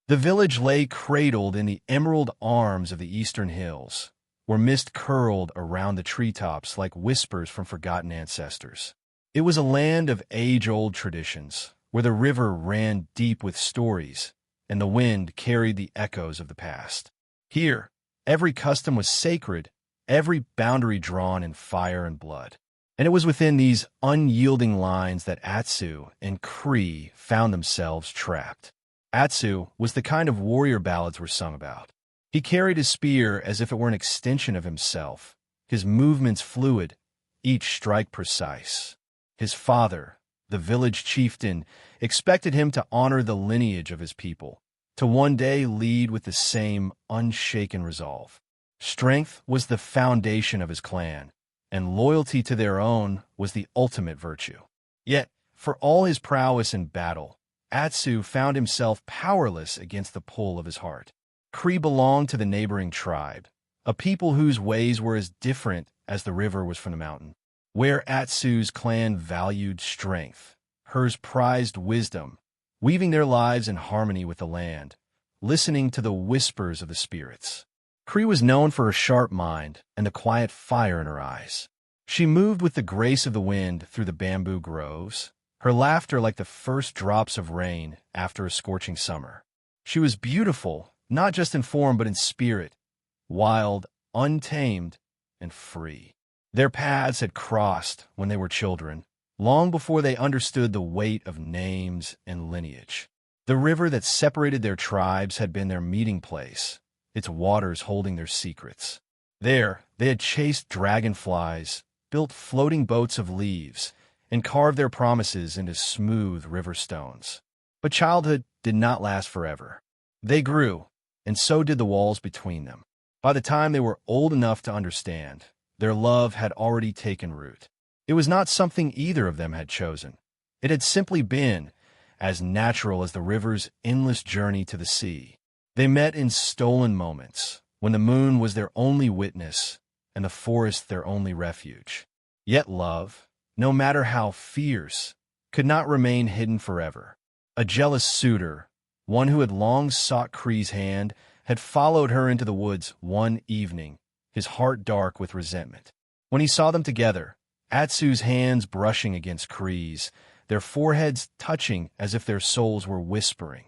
The village lay cradled in the emerald arms of the eastern hills, where mist curled around the treetops like whispers from forgotten ancestors. It was a land of age-old traditions, where the river ran deep with stories, and the wind carried the echoes of the past. Here, every custom was sacred, every boundary drawn in fire and blood. And it was within these unyielding lines that Atsu and Cree found themselves trapped. Atsu was the kind of warrior ballads were sung about. He carried his spear as if it were an extension of himself, his movements fluid, each strike precise. His father, the village chieftain, expected him to honor the lineage of his people, to one day lead with the same unshaken resolve. Strength was the foundation of his clan, and loyalty to their own was the ultimate virtue. Yet, for all his prowess in battle, Atsu found himself powerless against the pull of his heart. Cree belonged to the neighboring tribe, a people whose ways were as different as the river was from the mountain. Where Atsu's clan valued strength, hers prized wisdom, weaving their lives in harmony with the land, listening to the whispers of the spirits. Cree was known for her sharp mind and the quiet fire in her eyes. She moved with the grace of the wind through the bamboo groves, her laughter like the first drops of rain after a scorching summer. She was beautiful, not just in form but in spirit, wild, untamed, and free. Their paths had crossed when they were children, long before they understood the weight of names and lineage. The river that separated their tribes had been their meeting place, its waters holding their secrets. There, they had chased dragonflies, built floating boats of leaves, and carved their promises into smooth river stones. But childhood did not last forever. They grew, and so did the walls between them. By the time they were old enough to understand, their love had already taken root. It was not something either of them had chosen. It had simply been, as natural as the river's endless journey to the sea. They met in stolen moments, when the moon was their only witness and the forest their only refuge. Yet love, no matter how fierce, could not remain hidden forever. A jealous suitor, one who had long sought Cree's hand, had followed her into the woods one evening, his heart dark with resentment. When he saw them together, Atsu's hands brushing against Cree's, their foreheads touching as if their souls were whispering,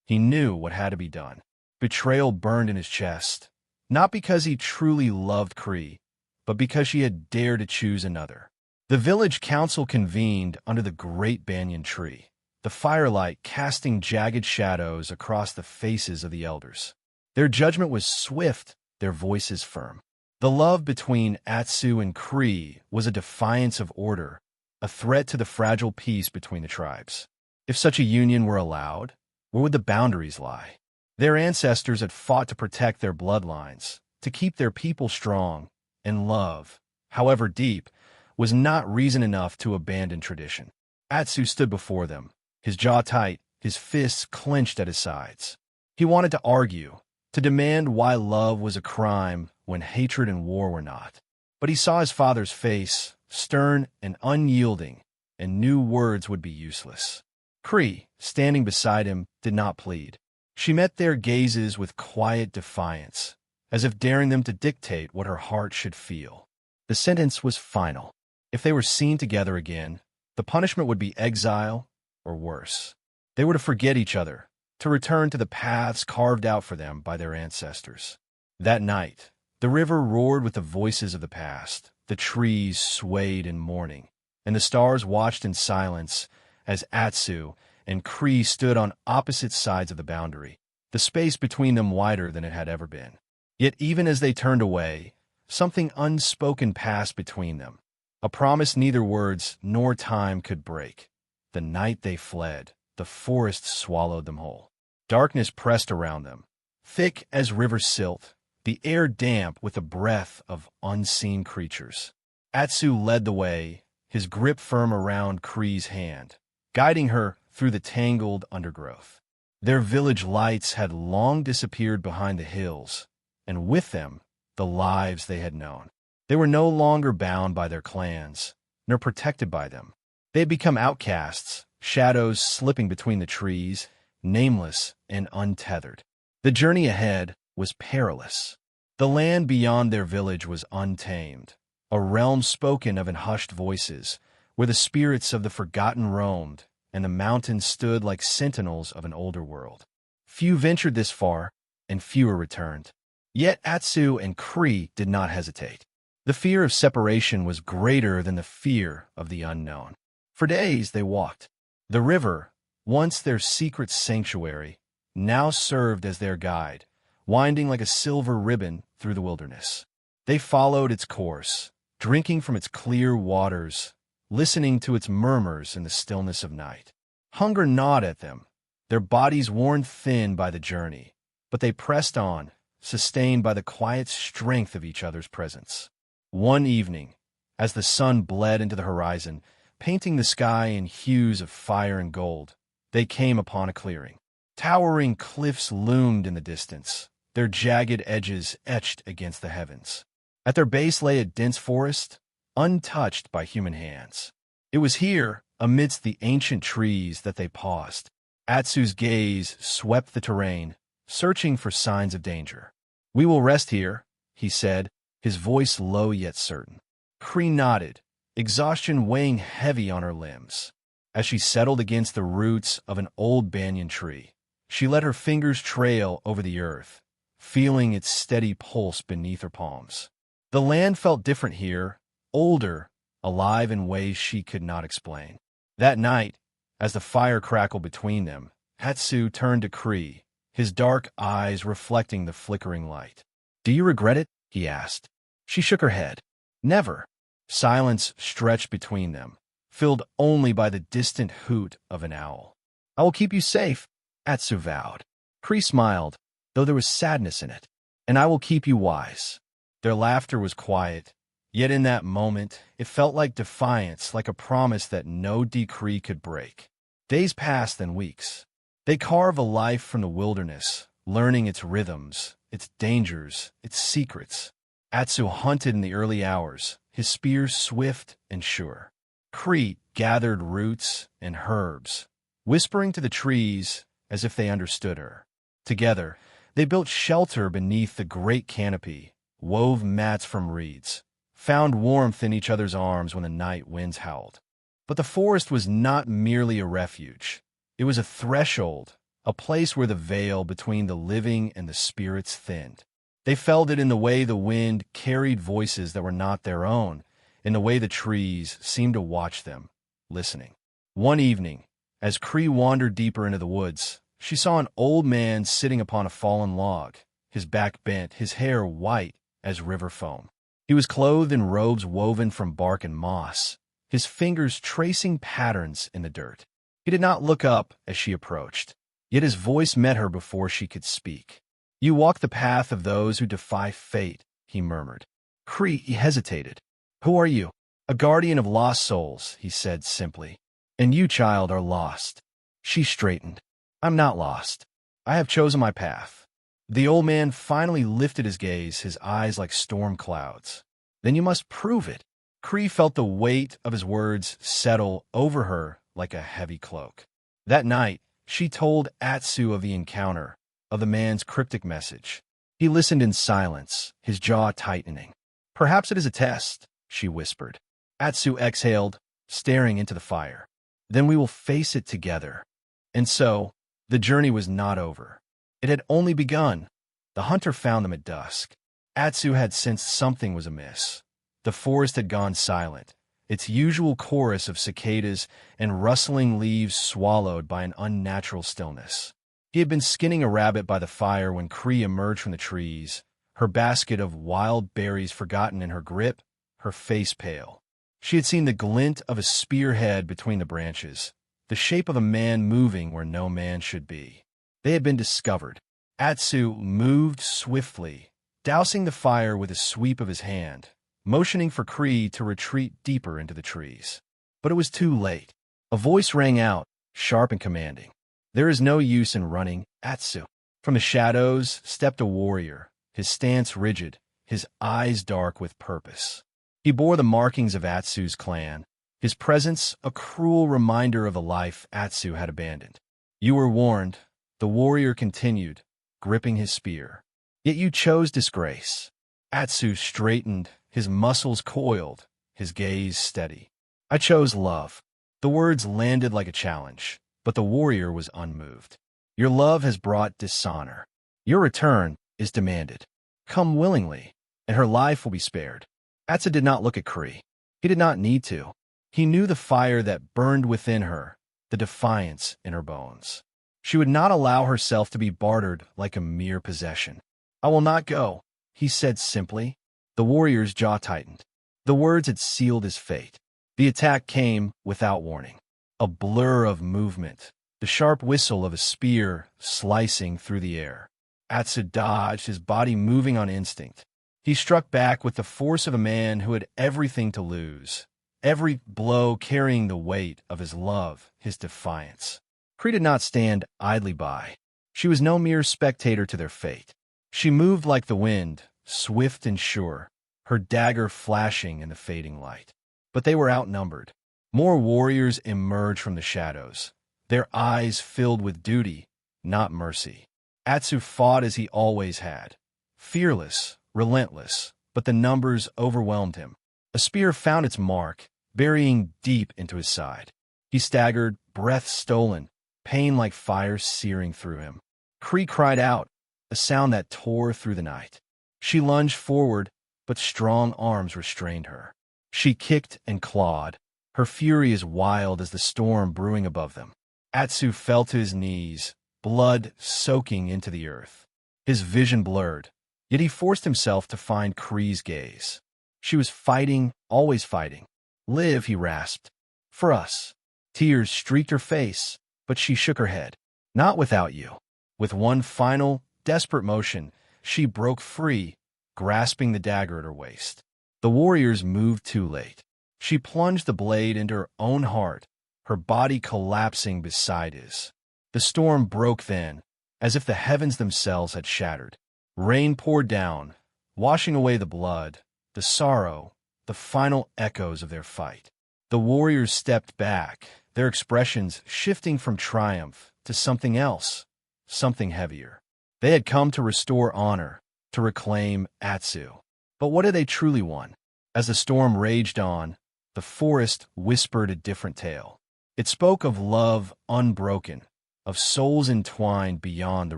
he knew what had to be done. Betrayal burned in his chest, not because he truly loved Cree, but because she had dared to choose another. The village council convened under the great banyan tree, the firelight casting jagged shadows across the faces of the elders. Their judgment was swift, their voices firm. The love between Atsu and Cree was a defiance of order, a threat to the fragile peace between the tribes. If such a union were allowed, where would the boundaries lie? Their ancestors had fought to protect their bloodlines, to keep their people strong, and love, however deep, was not reason enough to abandon tradition. Atsu stood before them, his jaw tight, his fists clenched at his sides. He wanted to argue, to demand why love was a crime when hatred and war were not. But he saw his father's face, stern and unyielding, and knew words would be useless. Cree, standing beside him, did not plead. She met their gazes with quiet defiance, as if daring them to dictate what her heart should feel. The sentence was final. If they were seen together again, the punishment would be exile or worse. They were to forget each other, to return to the paths carved out for them by their ancestors. That night, the river roared with the voices of the past, the trees swayed in mourning, and the stars watched in silence as Atsu and Cree stood on opposite sides of the boundary, the space between them wider than it had ever been. Yet even as they turned away, something unspoken passed between them, a promise neither words nor time could break. The night they fled, the forest swallowed them whole. Darkness pressed around them, thick as river silt, the air damp with the breath of unseen creatures. Atsu led the way, his grip firm around Cree's hand, guiding her through the tangled undergrowth. Their village lights had long disappeared behind the hills, and with them, the lives they had known. They were no longer bound by their clans, nor protected by them. They had become outcasts, shadows slipping between the trees, nameless and untethered. The journey ahead was perilous. The land beyond their village was untamed, a realm spoken of in hushed voices, where the spirits of the forgotten roamed, and the mountains stood like sentinels of an older world. Few ventured this far, and fewer returned. Yet Atsu and Cree did not hesitate. The fear of separation was greater than the fear of the unknown. For days they walked. The river, once their secret sanctuary, now served as their guide, winding like a silver ribbon through the wilderness. They followed its course, drinking from its clear waters, listening to its murmurs in the stillness of night. Hunger gnawed at them, their bodies worn thin by the journey, but they pressed on, sustained by the quiet strength of each other's presence. One evening, as the sun bled into the horizon, painting the sky in hues of fire and gold, they came upon a clearing. Towering cliffs loomed in the distance, their jagged edges etched against the heavens. At their base lay a dense forest, untouched by human hands. It was here, amidst the ancient trees, that they paused. Atsu's gaze swept the terrain, searching for signs of danger. "We will rest here," he said, his voice low yet certain. Cree nodded, exhaustion weighing heavy on her limbs. As she settled against the roots of an old banyan tree, she let her fingers trail over the earth, feeling its steady pulse beneath her palms. The land felt different here, older, alive in ways she could not explain. That night, as the fire crackled between them, Atsu turned to Cree, his dark eyes reflecting the flickering light. "Do you regret it?" he asked. She shook her head. "Never." Silence stretched between them, filled only by the distant hoot of an owl. "I will keep you safe," Atsu vowed. Cree smiled, though there was sadness in it. "And I will keep you wise." Their laughter was quiet, yet in that moment it felt like defiance, like a promise that no decree could break. Days passed, then weeks. They carved a life from the wilderness, learning its rhythms, its dangers, its secrets. Atsu hunted in the early hours, his spear swift and sure. Cree gathered roots and herbs, whispering to the trees as if they understood her. Together, they built shelter beneath the great canopy, wove mats from reeds, found warmth in each other's arms when the night winds howled. But the forest was not merely a refuge. It was a threshold, a place where the veil between the living and the spirits thinned. They felt it in the way the wind carried voices that were not their own, in the way the trees seemed to watch them, listening. One evening, as Cree wandered deeper into the woods, she saw an old man sitting upon a fallen log, his back bent, his hair white as river foam. He was clothed in robes woven from bark and moss, his fingers tracing patterns in the dirt. He did not look up as she approached, yet his voice met her before she could speak. "You walk the path of those who defy fate," he murmured. Cree hesitated. "Who are you?" "A guardian of lost souls," he said simply. "And you, child, are lost." She straightened. "I'm not lost. I have chosen my path." The old man finally lifted his gaze, his eyes like storm clouds. "Then you must prove it." Cree felt the weight of his words settle over her like a heavy cloak. That night, she told Atsu of the encounter, of the man's cryptic message. He listened in silence, his jaw tightening. "Perhaps it is a test," she whispered. Atsu exhaled, staring into the fire. "Then we will face it together." And so, the journey was not over. It had only begun. The hunter found them at dusk. Atsu had sensed something was amiss. The forest had gone silent, its usual chorus of cicadas and rustling leaves swallowed by an unnatural stillness. He had been skinning a rabbit by the fire when Cree emerged from the trees, her basket of wild berries forgotten in her grip, her face pale. She had seen the glint of a spearhead between the branches, the shape of a man moving where no man should be. They had been discovered. Atsu moved swiftly, dousing the fire with a sweep of his hand, motioning for Cree to retreat deeper into the trees. But it was too late. A voice rang out, sharp and commanding. "There is no use in running, Atsu." From the shadows stepped a warrior, his stance rigid, his eyes dark with purpose. He bore the markings of Atsu's clan, his presence a cruel reminder of the life Atsu had abandoned. "You were warned," The warrior continued, gripping his spear. Yet you chose disgrace. Atsu straightened, his muscles coiled, his gaze steady. I chose love. The words landed like a challenge, but the warrior was unmoved. Your love has brought dishonor. Your return is demanded. Come willingly, and her life will be spared. Atsu did not look at Cree. He did not need to. He knew the fire that burned within her, the defiance in her bones. She would not allow herself to be bartered like a mere possession. I will not go, he said simply. The warrior's jaw tightened. The words had sealed his fate. The attack came without warning. A blur of movement, the sharp whistle of a spear slicing through the air. Atsu dodged, his body moving on instinct. He struck back with the force of a man who had everything to lose, every blow carrying the weight of his love, his defiance. Cree did not stand idly by. She was no mere spectator to their fate. She moved like the wind, swift and sure, her dagger flashing in the fading light. But they were outnumbered. More warriors emerged from the shadows, their eyes filled with duty, not mercy. Atsu fought as he always had, fearless, relentless, but the numbers overwhelmed him. A spear found its mark, burying deep into his side. He staggered, breath stolen, pain like fire searing through him. Cree cried out, a sound that tore through the night. She lunged forward, but strong arms restrained her. She kicked and clawed, her fury as wild as the storm brewing above them. Atsu fell to his knees, blood soaking into the earth. His vision blurred, yet he forced himself to find Cree's gaze. She was fighting, always fighting. Live, he rasped. For us. Tears streaked her face, but she shook her head. Not without you. With one final, desperate motion, she broke free, grasping the dagger at her waist. The warriors moved too late. She plunged the blade into her own heart, her body collapsing beside his. The storm broke then, as if the heavens themselves had shattered. Rain poured down, washing away the blood, the sorrow, the final echoes of their fight. The warriors stepped back, their expressions shifting from triumph to something else, something heavier. They had come to restore honor, to reclaim Atsu. But what had they truly won? As the storm raged on, the forest whispered a different tale. It spoke of love unbroken, of souls entwined beyond the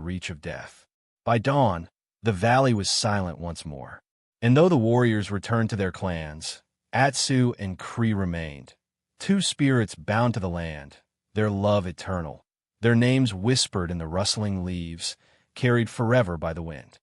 reach of death. By dawn, the valley was silent once more. And though the warriors returned to their clans, Atsu and Cree remained, two spirits bound to the land, their love eternal, their names whispered in the rustling leaves, carried forever by the wind.